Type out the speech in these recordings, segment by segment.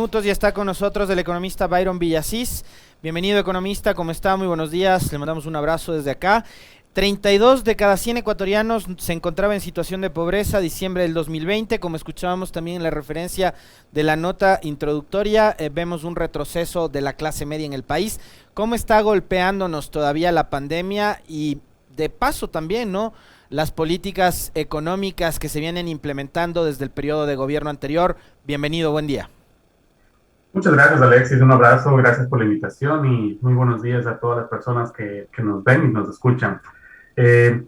minutos ya está con nosotros el economista Byron Villasís. Bienvenido, economista, ¿cómo está? Muy buenos días, le mandamos un abrazo desde acá. 32 de cada 100 ecuatorianos se encontraba en situación de pobreza diciembre del 2020, como escuchábamos también en la referencia de la nota introductoria, vemos un retroceso de la clase media en el país. ¿Cómo está golpeándonos todavía la pandemia y de paso también, ¿no?, las políticas económicas que se vienen implementando desde el periodo de gobierno anterior? Bienvenido, buen día. Muchas gracias, Alexis. Un abrazo, gracias por la invitación y muy buenos días a todas las personas que nos ven y nos escuchan.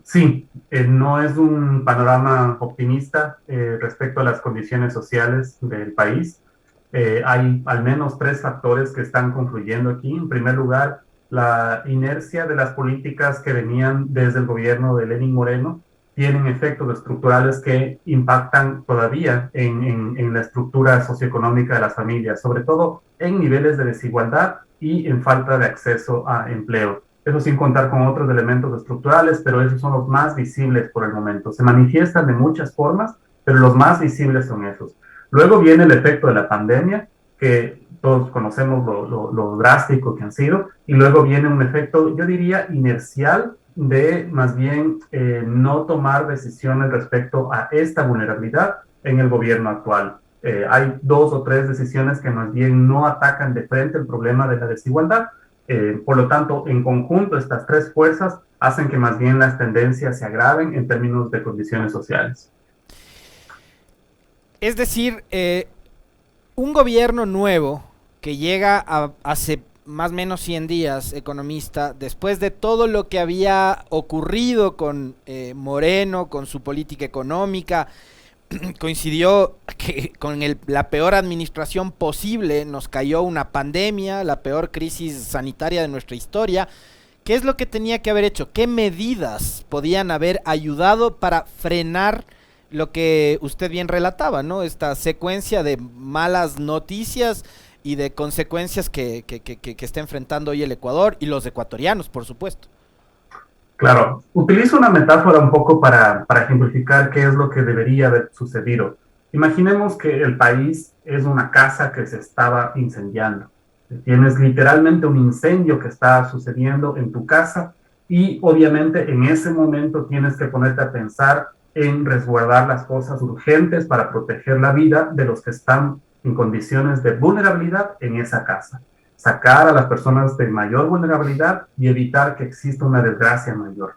Sí, no es un panorama optimista respecto a las condiciones sociales del país. Hay al menos tres factores que están confluyendo aquí. En primer lugar, la inercia de las políticas que venían desde el gobierno de Lenín Moreno tienen efectos estructurales que impactan todavía en la estructura socioeconómica de las familias, sobre todo en niveles de desigualdad y en falta de acceso a empleo. Eso sin contar con otros elementos estructurales, pero esos son los más visibles por el momento. Se manifiestan de muchas formas, pero los más visibles son esos. Luego viene el efecto de la pandemia, que todos conocemos lo drástico que han sido, y luego viene un efecto, yo diría, inercial, de más bien no tomar decisiones respecto a esta vulnerabilidad en el gobierno actual. Hay dos o tres decisiones que más bien no atacan de frente el problema de la desigualdad. Por lo tanto, en conjunto, estas tres fuerzas hacen que más bien las tendencias se agraven en términos de condiciones sociales. Es decir, un gobierno nuevo que llega hace más o menos 100 días, economista, después de todo lo que había ocurrido con Moreno, con su política económica, coincidió que con la peor administración posible, nos cayó una pandemia, la peor crisis sanitaria de nuestra historia. ¿Qué es lo que tenía que haber hecho? ¿Qué medidas podían haber ayudado para frenar lo que usted bien relataba, ¿no?, esta secuencia de malas noticias y de consecuencias que está enfrentando hoy el Ecuador y los ecuatorianos, por supuesto? Claro, utilizo una metáfora un poco para ejemplificar qué es lo que debería haber sucedido. Imaginemos que el país es una casa que se estaba incendiando. Tienes literalmente un incendio que está sucediendo en tu casa y obviamente en ese momento tienes que ponerte a pensar en resguardar las cosas urgentes para proteger la vida de los que están en condiciones de vulnerabilidad en esa casa. Sacar a las personas de mayor vulnerabilidad y evitar que exista una desgracia mayor.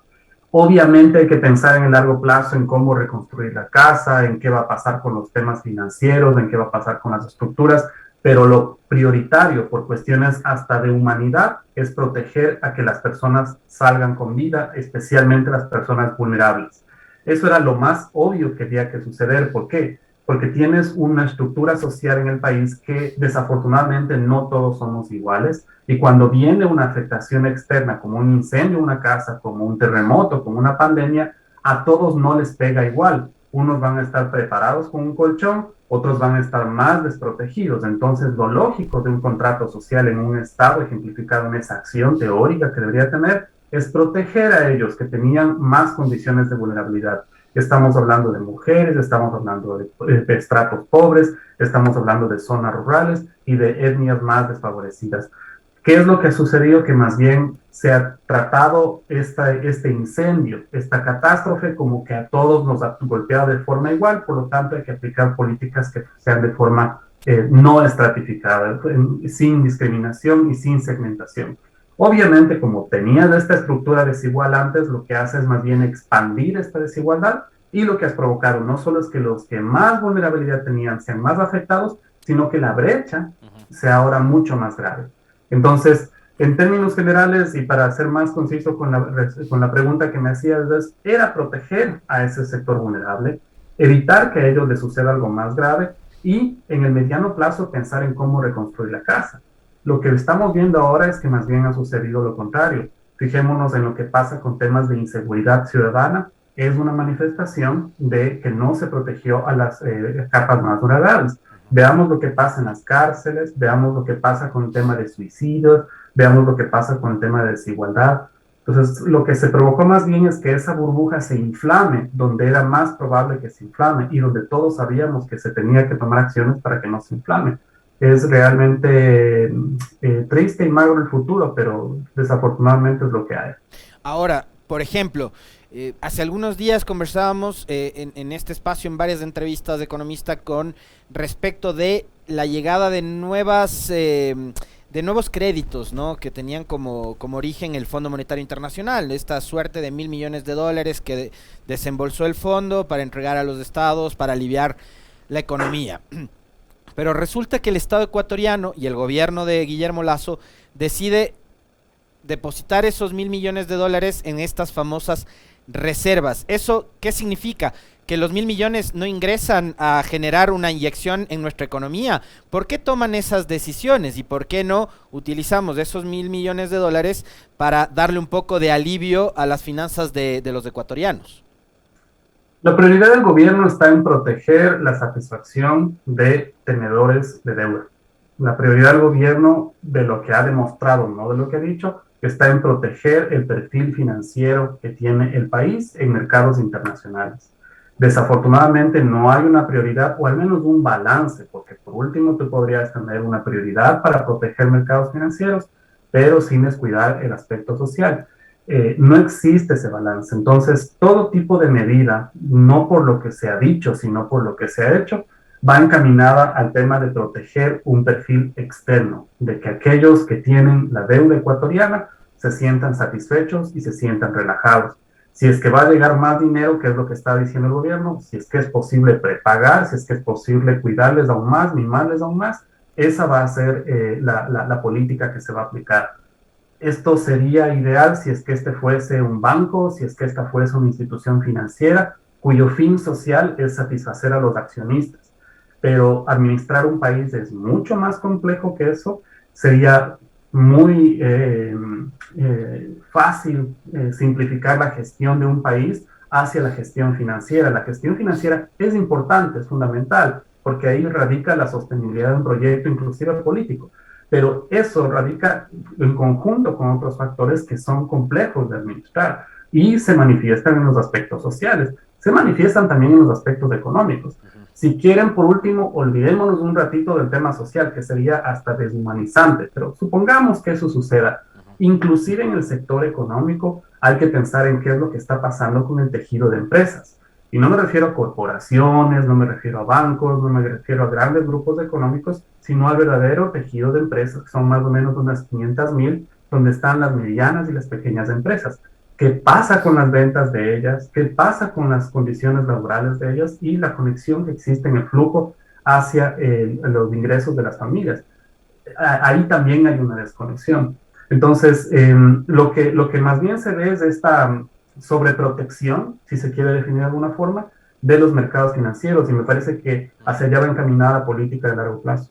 Obviamente hay que pensar en el largo plazo en cómo reconstruir la casa, en qué va a pasar con los temas financieros, en qué va a pasar con las estructuras, pero lo prioritario por cuestiones hasta de humanidad es proteger a que las personas salgan con vida, especialmente las personas vulnerables. Eso era lo más obvio que tenía que suceder. ¿Por qué? Porque tienes una estructura social en el país que desafortunadamente no todos somos iguales, y cuando viene una afectación externa como un incendio en una casa, como un terremoto, como una pandemia, a todos no les pega igual. Unos van a estar preparados con un colchón, otros van a estar más desprotegidos. Entonces, lo lógico de un contrato social en un Estado, ejemplificado en esa acción teórica que debería tener, es proteger a ellos que tenían más condiciones de vulnerabilidad. Estamos hablando de mujeres, estamos hablando de estratos pobres, estamos hablando de zonas rurales y de etnias más desfavorecidas. ¿Qué es lo que ha sucedido? Que más bien se ha tratado este incendio, esta catástrofe, como que a todos nos ha golpeado de forma igual, por lo tanto hay que aplicar políticas que sean de forma no estratificada, sin discriminación y sin segmentación. Obviamente, como tenía esta estructura desigual antes, lo que hace es más bien expandir esta desigualdad, y lo que has provocado no solo es que los que más vulnerabilidad tenían sean más afectados, sino que la brecha sea ahora mucho más grave. Entonces, en términos generales, y para ser más conciso con la pregunta que me hacías, era proteger a ese sector vulnerable, evitar que a ellos les suceda algo más grave y en el mediano plazo pensar en cómo reconstruir la casa. Lo que estamos viendo ahora es que más bien ha sucedido lo contrario. Fijémonos en lo que pasa con temas de inseguridad ciudadana. Es una manifestación de que no se protegió a las capas más vulnerables. Veamos lo que pasa en las cárceles, veamos lo que pasa con el tema de suicidios, veamos lo que pasa con el tema de desigualdad. Entonces, lo que se provocó más bien es que esa burbuja se inflame, donde era más probable que se inflame y donde todos sabíamos que se tenía que tomar acciones para que no se inflame. Es realmente triste y magro el futuro, pero desafortunadamente es lo que hay. Ahora, por ejemplo, hace algunos días conversábamos en este espacio en varias entrevistas de economista con respecto de la llegada de nuevos créditos, ¿no? Que tenían como origen el Fondo Monetario Internacional, esta suerte de $1.000 millones que desembolsó el fondo para entregar a los estados, para aliviar la economía. Pero resulta que el Estado ecuatoriano y el gobierno de Guillermo Lasso decide depositar esos $1.000 millones en estas famosas reservas. ¿Eso qué significa? Que los 1.000 millones no ingresan a generar una inyección en nuestra economía. ¿Por qué toman esas decisiones y por qué no utilizamos esos $1.000 millones para darle un poco de alivio a las finanzas de los ecuatorianos? La prioridad del gobierno está en proteger la satisfacción de tenedores de deuda. La prioridad del gobierno, de lo que ha demostrado, no de lo que ha dicho, está en proteger el perfil financiero que tiene el país en mercados internacionales. Desafortunadamente no hay una prioridad o al menos un balance, porque por último tú podrías tener una prioridad para proteger mercados financieros, pero sin descuidar el aspecto social. No existe ese balance. Entonces, todo tipo de medida, no por lo que se ha dicho, sino por lo que se ha hecho, va encaminada al tema de proteger un perfil externo, de que aquellos que tienen la deuda ecuatoriana se sientan satisfechos y se sientan relajados. Si es que va a llegar más dinero, que es lo que está diciendo el gobierno, si es que es posible prepagar, si es que es posible cuidarles aún más, mimarles aún más, esa va a ser la política que se va a aplicar. Esto sería ideal si es que este fuese un banco, si es que esta fuese una institución financiera, cuyo fin social es satisfacer a los accionistas. Pero administrar un país es mucho más complejo que eso. Sería muy fácil simplificar la gestión de un país hacia la gestión financiera. La gestión financiera es importante, es fundamental, porque ahí radica la sostenibilidad de un proyecto, inclusive político. Pero eso radica en conjunto con otros factores que son complejos de administrar y se manifiestan en los aspectos sociales, se manifiestan también en los aspectos económicos. Si quieren, por último, olvidémonos un ratito del tema social, que sería hasta deshumanizante, pero supongamos que eso suceda. Inclusive en el sector económico hay que pensar en qué es lo que está pasando con el tejido de empresas. Y no me refiero a corporaciones, no me refiero a bancos, no me refiero a grandes grupos económicos, sino al verdadero tejido de empresas, que son más o menos unas 500,000, donde están las medianas y las pequeñas empresas. ¿Qué pasa con las ventas de ellas? ¿Qué pasa con las condiciones laborales de ellas? Y la conexión que existe en el flujo hacia los ingresos de las familias. Ahí también hay una desconexión. Entonces, lo que más bien se ve es esta sobreprotección, si se quiere definir de alguna forma, de los mercados financieros, y me parece que hacia allá va encaminada la política de largo plazo.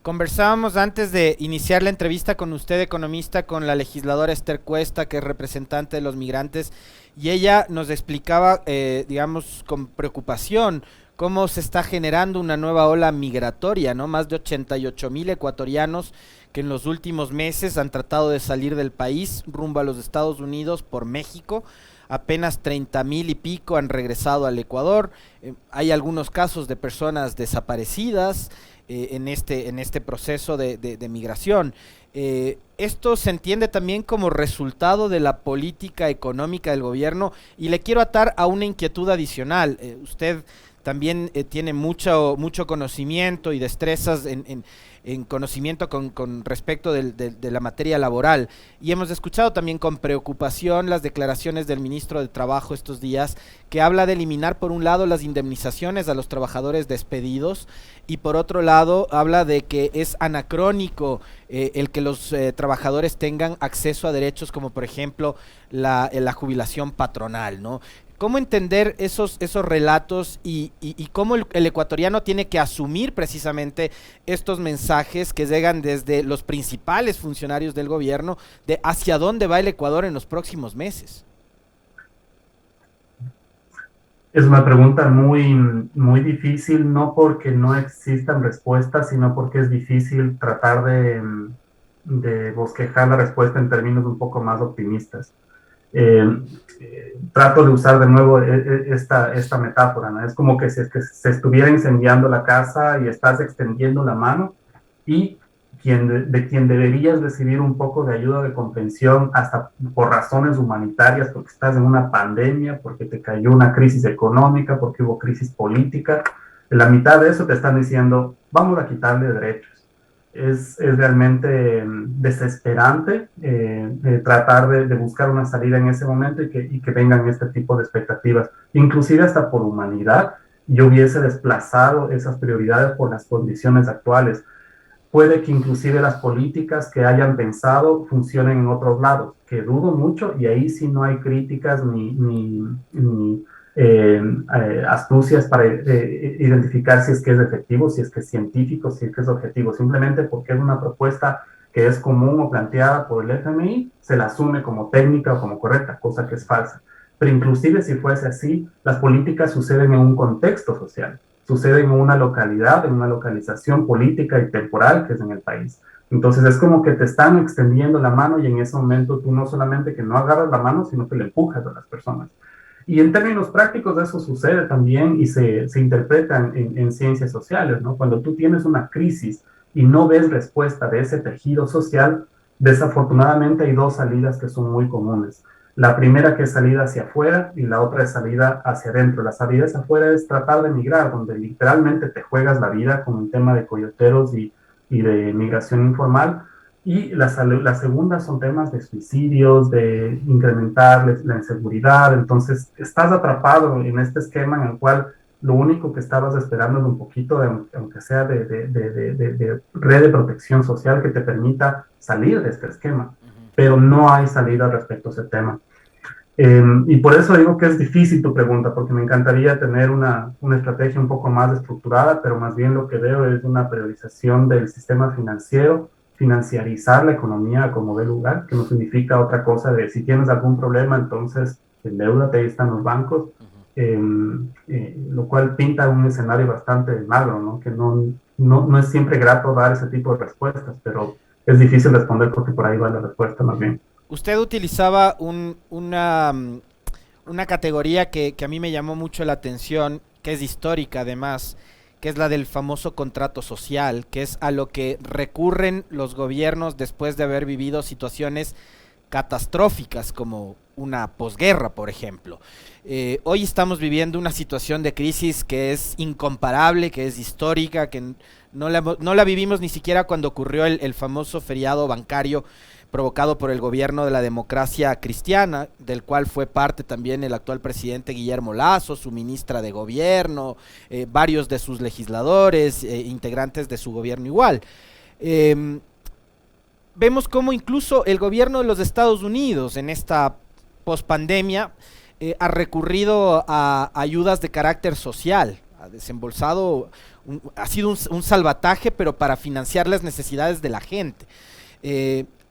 Conversábamos antes de iniciar la entrevista con usted, economista, con la legisladora Esther Cuesta, que es representante de los migrantes, y ella nos explicaba, digamos, con preocupación, cómo se está generando una nueva ola migratoria, ¿no? Más de 88,000 ecuatorianos que en los últimos meses han tratado de salir del país rumbo a los Estados Unidos por México. Apenas 30,000 y pico han regresado al Ecuador. Hay algunos casos de personas desaparecidas en este proceso de migración. Esto se entiende también como resultado de la política económica del gobierno, y le quiero atar a una inquietud adicional. Usted también tiene mucho conocimiento y destrezas en conocimiento con respecto de la materia laboral, y hemos escuchado también con preocupación las declaraciones del ministro de Trabajo estos días, que habla de eliminar por un lado las indemnizaciones a los trabajadores despedidos, y por otro lado habla de que es anacrónico el que los trabajadores tengan acceso a derechos como por ejemplo la jubilación patronal, ¿no? ¿Cómo entender esos relatos y cómo el ecuatoriano tiene que asumir precisamente estos mensajes que llegan desde los principales funcionarios del gobierno de hacia dónde va el Ecuador en los próximos meses? Es una pregunta muy difícil, no porque no existan respuestas, sino porque es difícil tratar de bosquejar la respuesta en términos un poco más optimistas. Trato de usar de nuevo esta metáfora, ¿no? Es como que se estuviera incendiando la casa y estás extendiendo la mano y de quien deberías recibir un poco de ayuda, de comprensión, hasta por razones humanitarias, porque estás en una pandemia, porque te cayó una crisis económica, porque hubo crisis política. En la mitad de eso te están diciendo, vamos a quitarle derechos. Es realmente desesperante tratar de buscar una salida en ese momento y que vengan este tipo de expectativas. Inclusive hasta por humanidad, yo hubiese desplazado esas prioridades por las condiciones actuales. Puede que inclusive las políticas que hayan pensado funcionen en otros lados, que dudo mucho, y ahí sí no hay críticas ni astucias para identificar si es que es efectivo, si es que es científico, si es que es objetivo, simplemente porque es una propuesta que es común o planteada por el FMI, se la asume como técnica o como correcta, cosa que es falsa. Pero inclusive si fuese así, las políticas suceden en un contexto social, sucede en una localidad, en una localización política y temporal que es en el país. Entonces es como que te están extendiendo la mano y en ese momento tú no solamente que no agarras la mano, sino que le empujas a las personas. Y en términos prácticos eso sucede también y se interpreta en ciencias sociales, ¿no? Cuando tú tienes una crisis y no ves respuesta de ese tejido social, desafortunadamente hay dos salidas que son muy comunes. La primera que es salida hacia afuera y la otra es salida hacia adentro. La salida hacia afuera es tratar de migrar, donde literalmente te juegas la vida con el tema de coyoteros y de migración informal. Y la segunda son temas de suicidios, de incrementar la inseguridad. Entonces, estás atrapado en este esquema en el cual lo único que estabas esperando es un poquito, aunque sea de red de protección social que te permita salir de este esquema. Pero no hay salida respecto a ese tema. Y por eso digo que es difícil tu pregunta, porque me encantaría tener una estrategia un poco más estructurada, pero más bien lo que veo es una priorización del sistema financiero, financiarizar la economía como dé lugar, que no significa otra cosa de si tienes algún problema, entonces endeúdate, ahí están los bancos, lo cual pinta un escenario bastante magro, ¿no? Que no es siempre grato dar ese tipo de respuestas, pero es difícil responder porque por ahí va la respuesta más bien. Usted utilizaba una categoría que a mí me llamó mucho la atención, que es histórica además, que es la del famoso contrato social, que es a lo que recurren los gobiernos después de haber vivido situaciones catastróficas como una posguerra, por ejemplo. Hoy estamos viviendo una situación de crisis que es incomparable, que es histórica, que no la vivimos ni siquiera cuando ocurrió el famoso feriado bancario provocado por el gobierno de la democracia cristiana, del cual fue parte también el actual presidente Guillermo Lasso, su ministra de gobierno, varios de sus legisladores, integrantes de su gobierno igual. Vemos cómo incluso el gobierno de los Estados Unidos en esta pospandemia ha recurrido a ayudas de carácter social, ha desembolsado, ha sido un salvataje, pero para financiar las necesidades de la gente.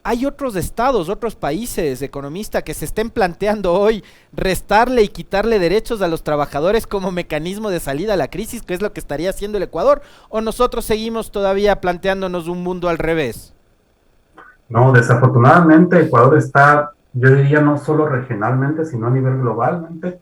Hay otros estados, otros países, economistas, que se estén planteando hoy restarle y quitarle derechos a los trabajadores como mecanismo de salida a la crisis, que es lo que estaría haciendo el Ecuador, o nosotros seguimos todavía planteándonos un mundo al revés. No, desafortunadamente Ecuador está, yo diría, no solo regionalmente, sino a nivel globalmente,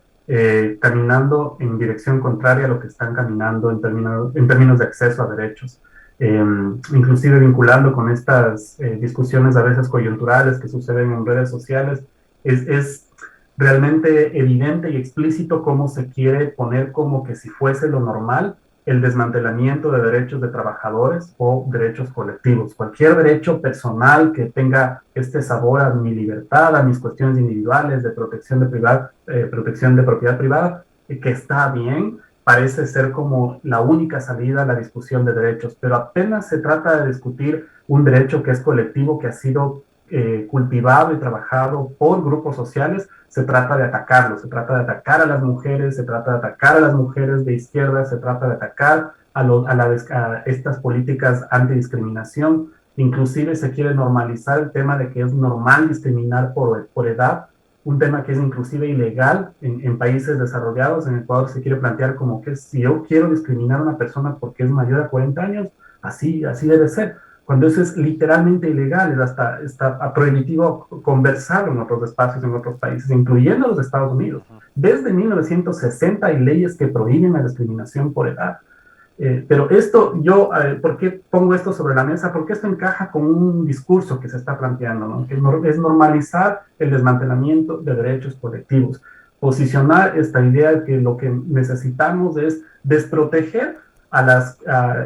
caminando en dirección contraria a lo que están caminando en términos de acceso a derechos. Inclusive vinculando con estas discusiones a veces coyunturales que suceden en redes sociales, es realmente evidente y explícito cómo se quiere poner como que si fuese lo normal el desmantelamiento de derechos de trabajadores o derechos colectivos. Cualquier derecho personal que tenga este sabor a mi libertad, a mis cuestiones individuales de protección de propiedad privada, que está bien, parece ser como la única salida a la discusión de derechos, pero apenas se trata de discutir un derecho que es colectivo, que ha sido cultivado y trabajado por grupos sociales, se trata de atacarlo, se trata de atacar a las mujeres, se trata de atacar a las mujeres de izquierda, se trata de atacar a estas políticas antidiscriminación, inclusive se quiere normalizar el tema de que es normal discriminar por edad, un tema que es inclusive ilegal en países desarrollados. En Ecuador se quiere plantear como que si yo quiero discriminar a una persona porque es mayor a 40 años, así debe ser. Cuando eso es literalmente ilegal, es hasta prohibitivo conversarlo en otros espacios, en otros países, incluyendo los Estados Unidos. Desde 1960 hay leyes que prohíben la discriminación por edad. Pero esto, ¿por qué pongo esto sobre la mesa? Porque esto encaja con un discurso que se está planteando, ¿no? Que es normalizar el desmantelamiento de derechos colectivos, posicionar esta idea de que lo que necesitamos es desproteger a las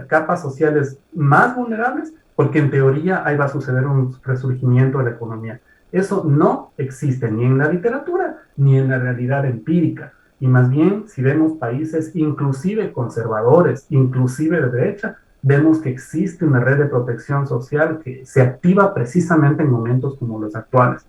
capas sociales más vulnerables, porque en teoría ahí va a suceder un resurgimiento de la economía. Eso no existe ni en la literatura ni en la realidad empírica. Y más bien, si vemos países inclusive conservadores, inclusive de derecha, vemos que existe una red de protección social que se activa precisamente en momentos como los actuales.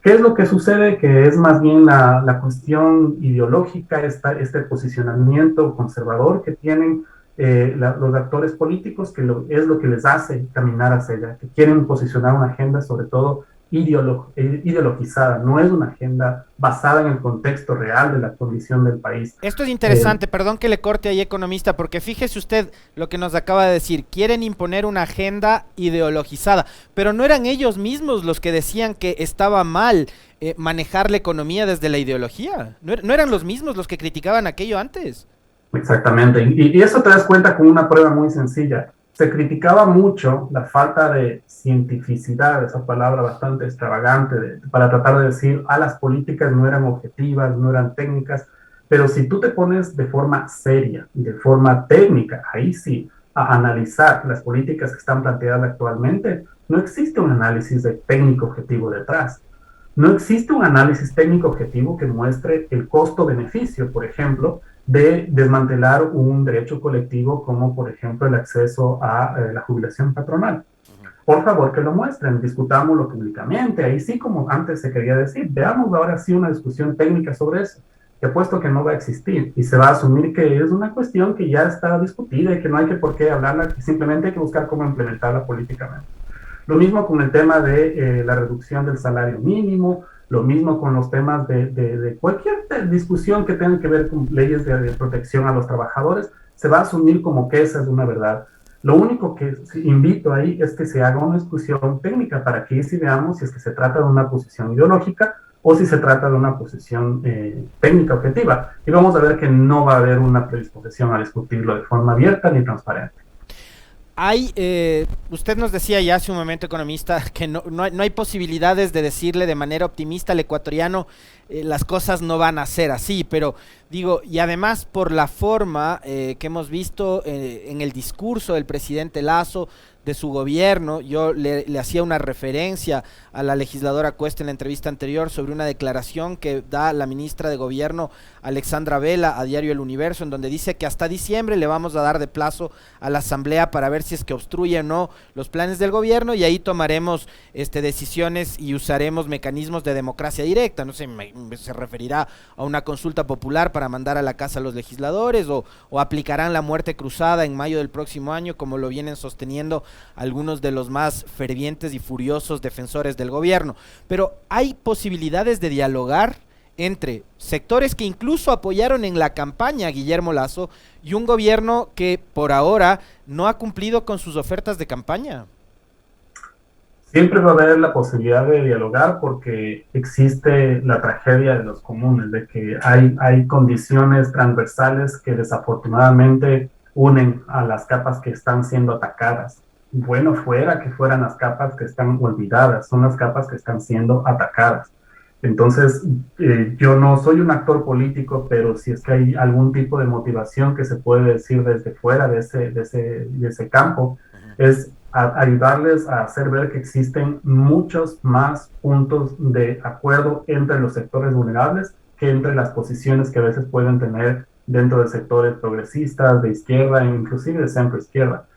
¿Qué es lo que sucede? Que es más bien la cuestión ideológica, este posicionamiento conservador que tienen los actores políticos, que es lo que les hace caminar hacia allá, que quieren posicionar una agenda sobre todo ideologizada, no es una agenda basada en el contexto real de la condición del país. Esto es interesante, perdón que le corte ahí, economista, porque fíjese usted lo que nos acaba de decir, quieren imponer una agenda ideologizada, pero no eran ellos mismos los que decían que estaba mal manejar la economía desde la ideología, no eran los mismos los que criticaban aquello antes. Exactamente, y eso te das cuenta con una prueba muy sencilla. Se criticaba mucho la falta de cientificidad, esa palabra bastante extravagante, para tratar de decir, las políticas no eran objetivas, no eran técnicas, pero si tú te pones de forma seria y de forma técnica, ahí sí, a analizar las políticas que están planteadas actualmente, no existe un análisis de técnico objetivo detrás. No existe un análisis técnico objetivo que muestre el costo-beneficio, por ejemplo, de desmantelar un derecho colectivo como, por ejemplo, el acceso a la jubilación patronal. Por favor, que lo muestren, discutámoslo públicamente, ahí sí, como antes se quería decir, veamos ahora sí una discusión técnica sobre eso. Te apuesto que no va a existir y se va a asumir que es una cuestión que ya está discutida y que no hay que por qué hablarla, que simplemente hay que buscar cómo implementarla políticamente. Lo mismo con el tema de la reducción del salario mínimo, lo mismo con los temas de cualquier discusión que tenga que ver con leyes de protección a los trabajadores, se va a asumir como que esa es una verdad. Lo único que invito ahí es que se haga una discusión técnica para que sí veamos si es que se trata de una posición ideológica o si se trata de una posición técnica objetiva. Y vamos a ver que no va a haber una predisposición a discutirlo de forma abierta ni transparente. Usted nos decía ya hace un momento, economista, que no hay posibilidades de decirle de manera optimista al ecuatoriano las cosas no van a ser así, pero digo, y además por la forma que hemos visto en el discurso del presidente Lasso, de su gobierno, yo le hacía una referencia a la legisladora Cuesta en la entrevista anterior sobre una declaración que da la ministra de Gobierno Alexandra Vela a Diario El Universo, en donde dice que hasta diciembre le vamos a dar de plazo a la asamblea para ver si es que obstruye o no los planes del gobierno y ahí tomaremos decisiones y usaremos mecanismos de democracia directa, no sé, se referirá a una consulta popular para mandar a la casa a los legisladores o aplicarán la muerte cruzada en mayo del próximo año como lo vienen sosteniendo algunos de los más fervientes y furiosos defensores del gobierno. Pero hay posibilidades de dialogar entre sectores que incluso apoyaron en la campaña a Guillermo Lasso y un gobierno que por ahora no ha cumplido con sus ofertas de campaña. Siempre va a haber la posibilidad de dialogar porque existe la tragedia de los comunes, de que hay condiciones transversales que desafortunadamente unen a las capas que están siendo atacadas. Bueno fuera que fueran las capas que están olvidadas, son las capas que están siendo atacadas. Entonces, yo no soy un actor político, pero si es que hay algún tipo de motivación que se puede decir desde fuera de ese campo, es ayudarles a hacer ver que existen muchos más puntos de acuerdo entre los sectores vulnerables que entre las posiciones que a veces pueden tener dentro de sectores progresistas, de izquierda, inclusive de centro izquierda.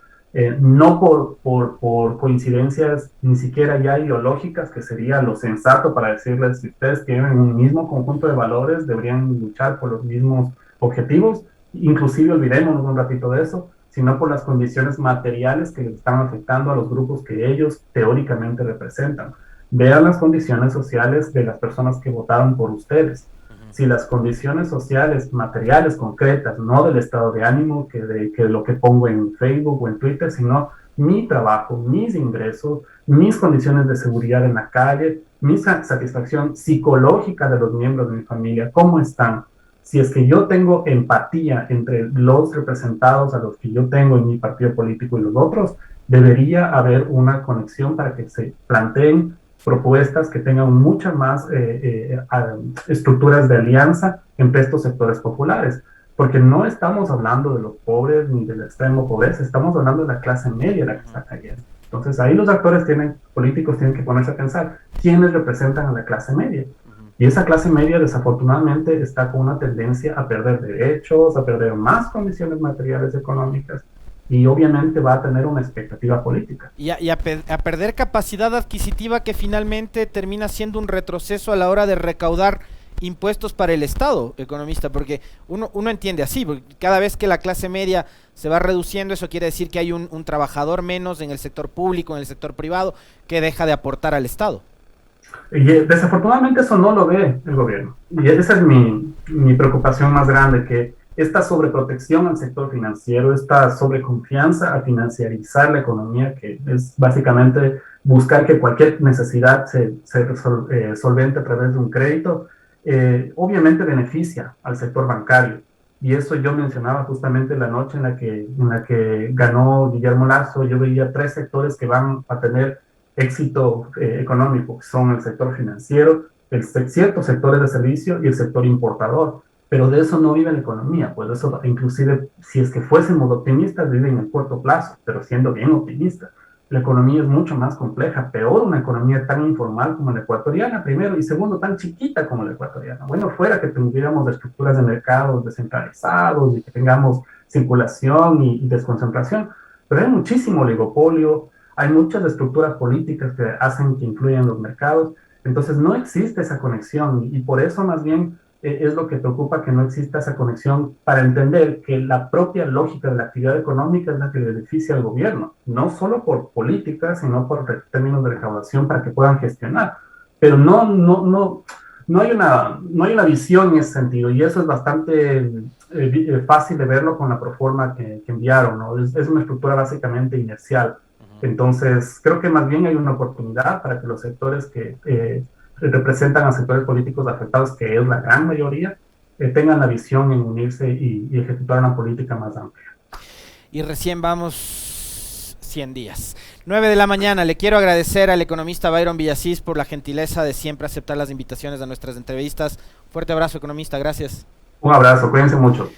No por coincidencias ni siquiera ya ideológicas, que sería lo sensato para decirles si ustedes tienen un mismo conjunto de valores, deberían luchar por los mismos objetivos, inclusive olvidémonos un ratito de eso, sino por las condiciones materiales que les están afectando a los grupos que ellos teóricamente representan. Vean las condiciones sociales de las personas que votaron por ustedes. Si las condiciones sociales, materiales, concretas, no del estado de ánimo, que lo que pongo en Facebook o en Twitter, sino mi trabajo, mis ingresos, mis condiciones de seguridad en la calle, mi satisfacción psicológica de los miembros de mi familia, ¿cómo están? Si es que yo tengo empatía entre los representados a los que yo tengo en mi partido político y los otros, debería haber una conexión para que se planteen propuestas que tengan muchas más estructuras de alianza entre estos sectores populares, porque no estamos hablando de los pobres ni del extremo pobreza, estamos hablando de la clase media la que está cayendo. Entonces ahí los actores políticos tienen que ponerse a pensar quiénes representan a la clase media. Y esa clase media desafortunadamente está con una tendencia a perder derechos, a perder más condiciones materiales económicas, y obviamente va a tener una expectativa política. Y a perder capacidad adquisitiva, que finalmente termina siendo un retroceso a la hora de recaudar impuestos para el Estado, economista, porque uno entiende así, porque cada vez que la clase media se va reduciendo, eso quiere decir que hay un trabajador menos en el sector público, en el sector privado, que deja de aportar al Estado. Y desafortunadamente eso no lo ve el gobierno. Y esa es mi preocupación más grande, que esta sobreprotección al sector financiero, esta sobreconfianza a financiarizar la economía, que es básicamente buscar que cualquier necesidad se solvente a través de un crédito, obviamente beneficia al sector bancario. Y eso yo mencionaba justamente la noche en la que ganó Guillermo Lasso. Yo veía 3 sectores que van a tener éxito económico, que son el sector financiero, ciertos sectores de servicio y el sector importador. Pero de eso no vive la economía, pues eso, inclusive si es que fuésemos optimistas, vive en el corto plazo, pero siendo bien optimistas. La economía es mucho más compleja, peor una economía tan informal como la ecuatoriana, primero, y segundo, tan chiquita como la ecuatoriana. Bueno, fuera que tuviéramos estructuras de mercados descentralizados y que tengamos circulación y desconcentración, pero hay muchísimo oligopolio, hay muchas estructuras políticas que hacen que influyan los mercados, entonces no existe esa conexión, y por eso más bien es lo que preocupa, que no exista esa conexión para entender que la propia lógica de la actividad económica es la que beneficia al gobierno, no solo por políticas, sino por términos de recaudación para que puedan gestionar. Pero no hay una visión en ese sentido, y eso es bastante fácil de verlo con la proforma que enviaron, ¿no? Es una estructura básicamente inercial. Entonces, creo que más bien hay una oportunidad para que los sectores que representan a sectores políticos afectados, que es la gran mayoría, tengan la visión en unirse y ejecutar una política más amplia. Y recién vamos 100 días. 9 de la mañana. Le quiero agradecer al economista Byron Villasís por la gentileza de siempre aceptar las invitaciones a nuestras entrevistas. Fuerte abrazo, economista. Gracias. Un abrazo. Cuídense mucho.